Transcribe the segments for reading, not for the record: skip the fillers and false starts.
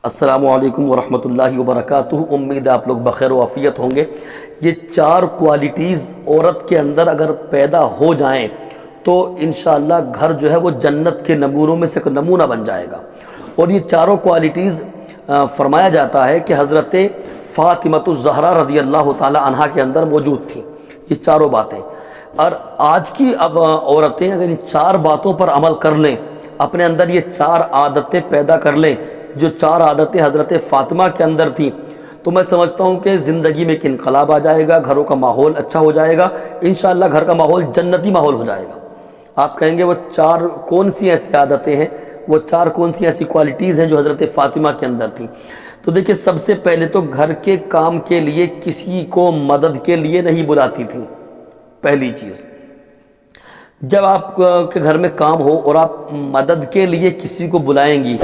السلام علیکم ورحمۃ اللہ وبرکاتہ۔ امید ہے آپ لوگ بخیر و عافیت ہوں گے۔ یہ 4 کوالٹیز عورت کے اندر اگر پیدا ہو جائیں تو انشاءاللہ گھر جو ہے وہ جنت کے نمونوں میں سے نمونہ بن جائے گا۔ اور یہ چاروں کوالٹیز فرمایا جاتا ہے کہ حضرت فاطمہ الزہرا رضی اللہ تعالی عنہا کے اندر موجود تھیں یہ چاروں باتیں۔ اور آج کی اب عورتیں اگر ان 4 باتوں پر عمل کر لیں، اپنے اندر یہ 4 عادتیں پیدا کر لیں جو 4 عادتیں حضرت فاطمہ کے اندر تھیں، تو میں سمجھتا ہوں کہ زندگی میں ایک انقلاب آ جائے گا، گھروں کا ماحول اچھا ہو جائے گا، انشاءاللہ گھر کا ماحول جنتی ماحول ہو جائے گا۔ آپ کہیں گے وہ 4 کون سی ایسی عادتیں ہیں، وہ 4 کون سی ایسی کوالٹیز ہیں جو حضرت فاطمہ کے اندر تھیں؟ تو دیکھیں، سب سے پہلے تو گھر کے کام کے لیے کسی کو مدد کے لیے نہیں بلاتی تھیں۔ پہلی چیز، جب آپ کے گھر میں کام ہو اور آپ مدد کے لیے کسی کو بلائیں گی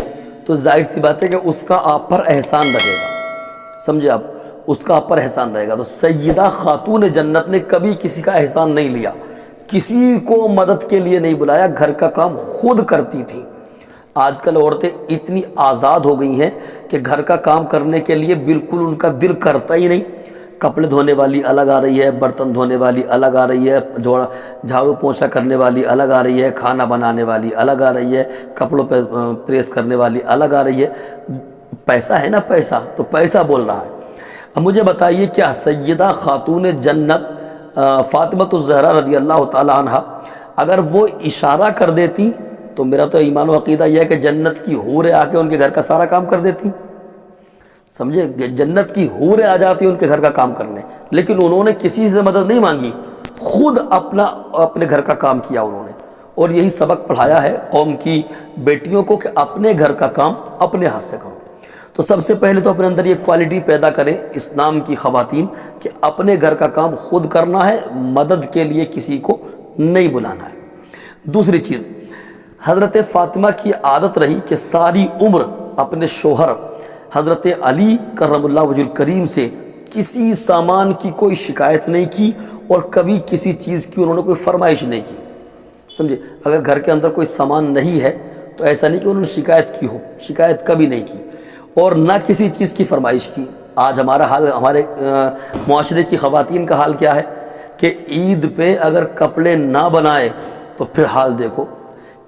تو ظاہر سی بات ہے کہ اس کا آپ پر احسان رہے گا، سمجھے آپ، اس کا آپ پر احسان رہے گا۔ تو سیدہ خاتون جنت نے کبھی کسی کا احسان نہیں لیا، کسی کو مدد کے لیے نہیں بلایا، گھر کا کام خود کرتی تھی۔ آج کل عورتیں اتنی آزاد ہو گئی ہیں کہ گھر کا کام کرنے کے لیے بالکل ان کا دل کرتا ہی نہیں۔ کپڑے دھونے والی الگ آ رہی ہے، برتن دھونے والی الگ آ رہی ہے، جھاڑو پوچھا کرنے والی الگ آ رہی ہے، کھانا بنانے والی الگ آ رہی ہے، کپڑوں پہ پریس کرنے والی الگ آ رہی ہے۔ پیسہ ہے نا، پیسہ تو پیسہ بول رہا ہے۔ اب مجھے بتائیے، کیا سیدہ خاتون جنت فاطمہ الزہرا رضی اللہ تعالی عنہ اگر وہ اشارہ کر دیتی تو میرا تو ایمان و عقیدہ یہ ہے کہ جنت کی حوریں آ کے ان کے گھر کا سارا کام کر دیتی، سمجھے، جنت کی حوریں آ جاتی ان کے گھر کا کام کرنے۔ لیکن انہوں نے کسی سے مدد نہیں مانگی، خود اپنے گھر کا کام کیا انہوں نے، اور یہی سبق پڑھایا ہے قوم کی بیٹیوں کو کہ اپنے گھر کا کام اپنے ہاتھ سے کرو۔ تو سب سے پہلے تو اپنے اندر یہ کوالٹی پیدا کریں اسلام کی خواتین کہ اپنے گھر کا کام خود کرنا ہے، مدد کے لیے کسی کو نہیں بلانا ہے۔ دوسری چیز، حضرت فاطمہ کی عادت رہی کہ ساری عمر اپنے شوہر حضرت علی کرم اللہ وجہ الکریم سے کسی سامان کی کوئی شکایت نہیں کی، اور کبھی کسی چیز کی انہوں نے کوئی فرمائش نہیں کی، سمجھے۔ اگر گھر کے اندر کوئی سامان نہیں ہے تو ایسا نہیں کہ انہوں نے شکایت کی ہو، شکایت کبھی نہیں کی، اور نہ کسی چیز کی فرمائش کی۔ آج ہمارا حال، ہمارے معاشرے کی خواتین کا حال کیا ہے کہ عید پہ اگر کپڑے نہ بنائے تو پھر حال دیکھو،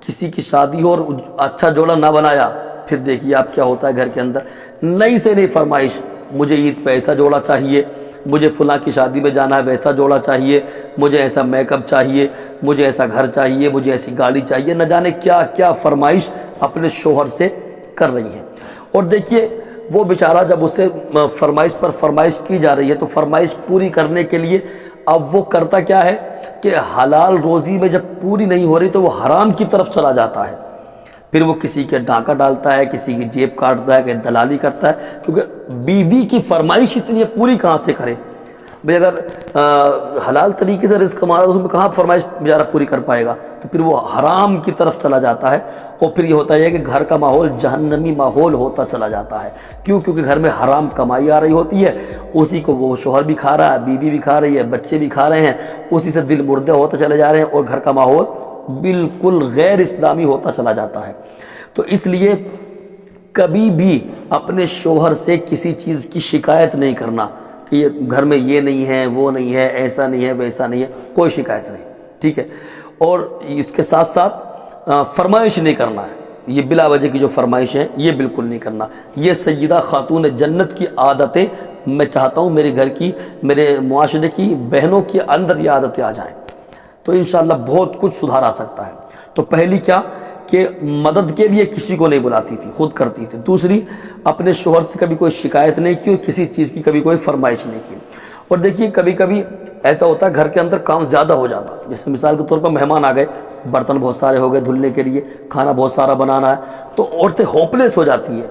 کسی کی شادی ہو اور اچھا جوڑا نہ بنایا، پھر دیکھیے آپ کیا ہوتا ہے گھر کے اندر، نئی سے نئی فرمائش، مجھے عید پہ ایسا جوڑا چاہیے، مجھے فلاں کی شادی میں جانا ہے ویسا جوڑا چاہیے، مجھے ایسا میک اپ چاہیے، مجھے ایسا گھر چاہیے، مجھے ایسی گاڑی چاہیے، نہ جانے کیا کیا فرمائش اپنے شوہر سے کر رہی ہیں۔ اور دیکھیے، وہ بیچارہ جب اس سے فرمائش پر فرمائش کی جا رہی ہے تو فرمائش پوری کرنے کے لیے اب وہ کرتا کیا ہے کہ حلال روزی میں جب پوری نہیں ہو رہی تو وہ حرام کی طرف چلا جاتا ہے، پھر وہ کسی کے ڈاکہ ڈالتا ہے، کسی کی جیب کاٹتا ہے، کہ دلالی کرتا ہے، کیونکہ بیوی کی فرمائش اتنی ہے، پوری کہاں سے کرے بھئی؟ اگر حلال طریقے سے رزق کما رہا ہے تو اس میں کہاں فرمائش بیچارہ پوری کر پائے گا؟ تو پھر وہ حرام کی طرف چلا جاتا ہے، اور پھر یہ ہوتا ہے کہ گھر کا ماحول جہنمی ماحول ہوتا چلا جاتا ہے۔ کیوں؟ کیونکہ گھر میں حرام کمائی آ رہی ہوتی ہے، اسی کو وہ شوہر بھی کھا رہا ہے، بیوی بھی کھا رہی ہے، بچے بھی کھا رہے ہیں، اسی سے دل مردے ہوتے چلے جا رہے ہیں، اور گھر کا ماحول بالکل غیر اسلامی ہوتا چلا جاتا ہے۔ تو اس لیے کبھی بھی اپنے شوہر سے کسی چیز کی شکایت نہیں کرنا کہ یہ گھر میں یہ نہیں ہے، وہ نہیں ہے، ایسا نہیں ہے، ویسا نہیں ہے، کوئی شکایت نہیں، ٹھیک ہے۔ اور اس کے ساتھ ساتھ فرمائش نہیں کرنا ہے، یہ بلا وجہ کی جو فرمائش ہے یہ بالکل نہیں کرنا۔ یہ سیدہ خاتون جنت کی عادتیں میں چاہتا ہوں میرے گھر کی، میرے معاشرے کی بہنوں کے اندر یہ عادتیں آ جائیں تو انشاءاللہ بہت کچھ سدھار آ سکتا ہے۔ تو پہلی کیا کہ مدد کے لیے کسی کو نہیں بلاتی تھی، خود کرتی تھی۔ دوسری، اپنے شوہر سے کبھی کوئی شکایت نہیں کی، اور کسی چیز کی کبھی کوئی فرمائش نہیں کی۔ اور دیکھیے، کبھی کبھی ایسا ہوتا ہے گھر کے اندر کام زیادہ ہو جاتا، جیسے مثال کے طور پر مہمان آ گئے، برتن بہت سارے ہو گئے دھلنے کے لیے، کھانا بہت سارا بنانا ہے، تو عورتیں ہوپلیس ہو جاتی ہیں،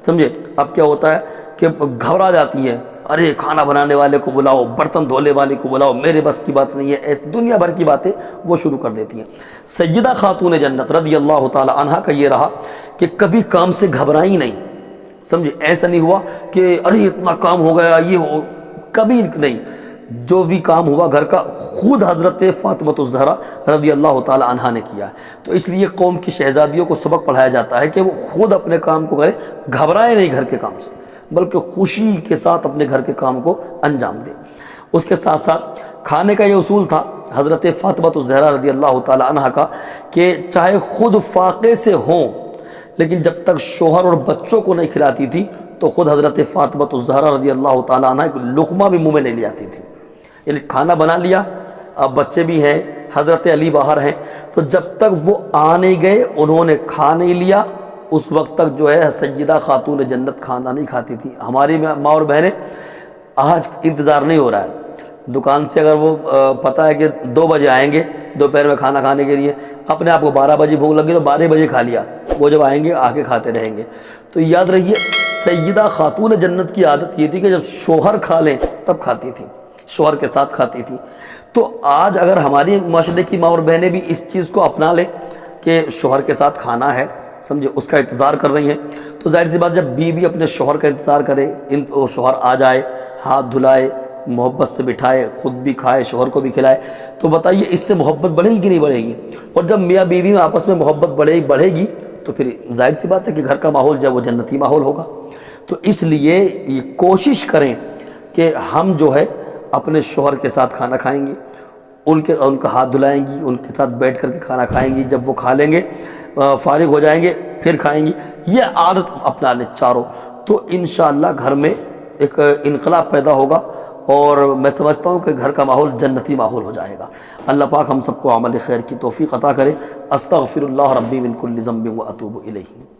سمجھے۔ اب کیا ہوتا ہے کہ گھبرا جاتی ہیں، ارے کھانا بنانے والے کو بلاؤ، برتن دھونے والے کو بلاؤ، میرے بس کی بات نہیں ہے، ایسے دنیا بھر کی باتیں وہ شروع کر دیتی ہیں۔ سیدہ خاتون جنت رضی اللہ تعالی عنہا کا یہ رہا کہ کبھی کام سے گھبرائی نہیں، سمجھے۔ ایسا نہیں ہوا کہ ارے اتنا کام ہو گیا، یہ ہو، کبھی نہیں۔ جو بھی کام ہوا گھر کا خود حضرت فاطمہ الزہرا رضی اللہ تعالی عنہا نے کیا ہے۔ تو اس لیے قوم کی شہزادیوں کو سبق پڑھایا جاتا ہے کہ وہ خود اپنے کام کو کریں، گھبرائے نہیں گھر کے کام سے، بلکہ خوشی کے ساتھ اپنے گھر کے کام کو انجام دیں۔ اس کے ساتھ ساتھ کھانے کا یہ اصول تھا حضرت فاطمہ الزہرا رضی اللہ تعالی عنہا کا کہ چاہے خود فاقے سے ہوں لیکن جب تک شوہر اور بچوں کو نہیں کھلاتی تھی تو خود حضرت فاطمہ الزہرا رضی اللہ تعالی عنہا ایک لقمہ بھی منہ میں نہیں لے آتی تھی۔ یعنی کھانا بنا لیا، اب بچے بھی ہیں، حضرت علی باہر ہیں، تو جب تک وہ آ نہیں گئے انہوں نے کھا نہیں لیا، اس وقت تک جو ہے سیدہ خاتون جنت کھانا نہیں کھاتی تھی۔ ہماری ماں اور بہنیں آج انتظار نہیں ہو رہا ہے، دکان سے اگر وہ پتہ ہے کہ 2 بجے آئیں گے دوپہر میں کھانا کھانے کے لیے، اپنے آپ کو 12 بجے بھوک لگی تو 12 بجے کھا لیا، وہ جب آئیں گے آ کے کھاتے رہیں گے۔ تو یاد رہیے سیدہ خاتون جنت کی عادت یہ تھی کہ جب شوہر کھا لیں تب کھاتی تھی، شوہر کے ساتھ کھاتی تھی۔ تو آج اگر ہماری معاشرے کی ماں اور بہنیں بھی اس چیز کو اپنا لیں کہ شوہر کے ساتھ کھانا ہے، سمجھے، اس کا انتظار کر رہی ہیں، تو ظاہر سی بات جب بیوی اپنے شوہر کا انتظار کرے، شوہر آ جائے، ہاتھ دھلائے، محبت سے بٹھائے، خود بھی کھائے، شوہر کو بھی کھلائے، تو بتائیے اس سے محبت بڑھے گی کہ نہیں بڑھے گی؟ اور جب میاں بیوی میں آپس میں محبت بڑھے گی تو پھر ظاہر سی بات ہے کہ گھر کا ماحول جو ہے وہ جنتی ماحول ہوگا۔ تو اس لیے یہ کوشش کریں کہ ہم جو ہے اپنے شوہر کے ساتھ کھانا کھائیں گے، ان کا ہاتھ دھلائیں گی، ان کے ساتھ بیٹھ کر کے کھانا کھائیں گی، جب وہ کھا لیں گے فارغ ہو جائیں گے پھر کھائیں گی، یہ عادت اپنا لیں چاروں، تو انشاءاللہ گھر میں ایک انقلاب پیدا ہوگا اور میں سمجھتا ہوں کہ گھر کا ماحول جنتی ماحول ہو جائے گا۔ اللہ پاک ہم سب کو عمل خیر کی توفیق عطا کرے۔ استغفر اللہ ربی من کل ذنب و اتوب الیہ۔